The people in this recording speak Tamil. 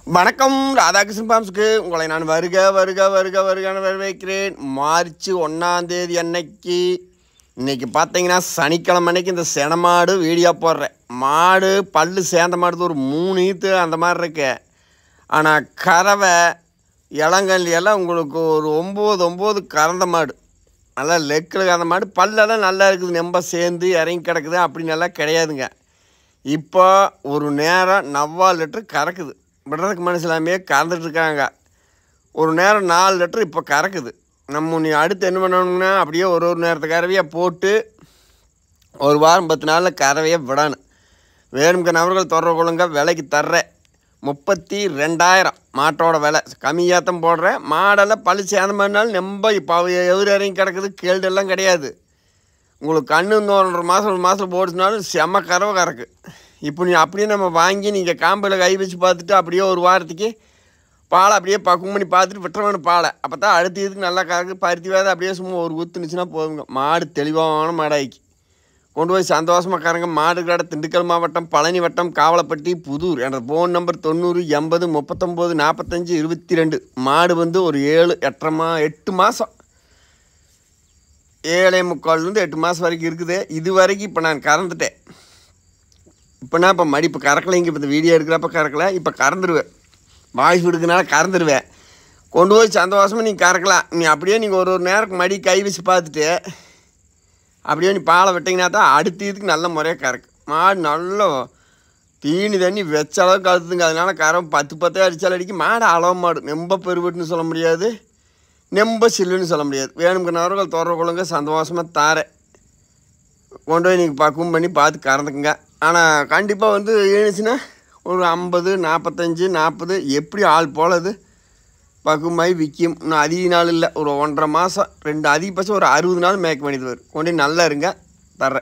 வணக்கம். ராதாகிருஷ்ணன் ஃபார்ம்ஸுக்கு உங்களை நான் வருகன்னு வரவேற்கிறேன். மார்ச் 1 அன்னைக்கு இன்றைக்கி பார்த்தீங்கன்னா சனிக்கிழமை அன்னைக்கு இந்த செனமாடு வீடியோ போடுறேன். மாடு பல்லு சேர்ந்த மாடு ஒரு 3 ஈத்து அந்த மாதிரி இருக்கு. ஆனால் கறவை இளங்கல்லி எல்லாம் உங்களுக்கு ஒரு 9 கறந்த மாடு, நல்லா லெக்கில் கறந்த மாடு, பல்லெல்லாம் நல்லா இருக்குது, நெம்ப சேர்ந்து இறங்கி கிடக்குது அப்படின்னு எல்லாம் கிடையாதுங்க. இப்போ ஒரு நேரம் 4 லிட்டரு கறக்குது. விடுறதுக்கு மனசிலாமே கறந்துட்டுருக்காங்க. ஒரு நேரம் 4 லிட்டரு இப்போ கறக்குது. நம்ம நீ அடுத்து என்ன பண்ணணும்னா அப்படியே ஒரு நேரத்துக்கு கறவையாக போட்டு ஒரு வாரம் 10 நாளில் கறவையை விடணும். வேணுங்க நபர்கள் தொடர்பு கொள்ளுங்க. விலைக்கு தர்றேன் 32,000 மாட்டோட விலை. கம்மியாகத்தான் போடுறேன். மாடெல்லாம் பழு சேர்ந்த மாதிரினாலும் நம்ப இப்போ இறங்கி கிடக்குது, கேள்டெல்லாம் கிடையாது. உங்களுக்கு கண்ணு 1.5 மாதம் 1 மாதம் போடுச்சுனாலும் செம்ம கறவை கறக்கு. இப்போ நீ அப்படியே நம்ம வாங்கி நீங்கள் காம்பில் கை வச்சு பார்த்துட்டு அப்படியே ஒரு வாரத்துக்கு பாலை அப்படியே பக்குவம் பண்ணி பார்த்துட்டு விட்டுறவேணும் பாலை. அப்போ தான் அடுத்த இதுக்கு நல்லா கறக்கு. பருத்தி வேத அப்படியே சும்மா ஒரு குத்துனுச்சுன்னா போதுங்க. மாடு தெளிவான மாடாக்கி கொண்டு போய் சந்தோஷமாக கறங்க. மாடு கடை திண்டுக்கல் மாவட்டம், பழனி வட்டம், காவலப்பட்டி, புதூர். என்ற ஃபோன் நம்பர் 90 80 39 45 22. மாடு ஒரு 8 மாதம் 7.75 8 மாதம் வரைக்கும் இருக்குது. இது வரைக்கும் இப்போ நான் கறந்துட்டேன். இப்போனா இப்போ மடிப்பு கறக்கலைங்க. இப்போ இந்த வீடியோ எடுக்கிறப்ப கறக்கலை. இப்போ கறந்துடுவேன். வாய்ஸ் விடுக்கனால கறந்துடுவேன். கொண்டு போய் சந்தோஷமாக நீங்கள் கறக்கலாம். நீ அப்படியே நீங்கள் ஒரு நேரம் மடி கை வச்சு பார்த்துட்டு அப்படியே நீ பாலை விட்டிங்கன்னா தான் அடுத்த இதுக்கு நல்ல முறையாக கறக்கு. மாடு நல்ல தீனி தண்ணி வச்ச அளவுக்கு கழுத்துங்க. அதனால் கறவை 10 அடித்தாலும் அடிக்கும். மாடு அளவு மாடு, நெம்ப பெருவெட்டுன்னு சொல்ல முடியாது, நெம்ப சில்லுன்னு சொல்ல முடியாது. வேணுங்கிறவர்கள் தொடர்பு கொள்ளுங்க. சந்தோஷமாக தாரேன். கொண்டு போய் நீங்கள் பக்குவம் பண்ணி பார்த்து கறந்துக்குங்க. ஆனால் கண்டிப்பாக ஏழுச்சுன்னா ஒரு 50 45 40 எப்படி ஆள் போலது பக்குவமாகி விற்கும். இன்னும் அதிக நாள் இல்லை, ஒரு 1.5 மாதம் 2 அதிகபட்சம் ஒரு 60 நாள் மேய்க்க வேண்டியது வரும். கொண்டு நல்லா இருங்க. தர்றேன்.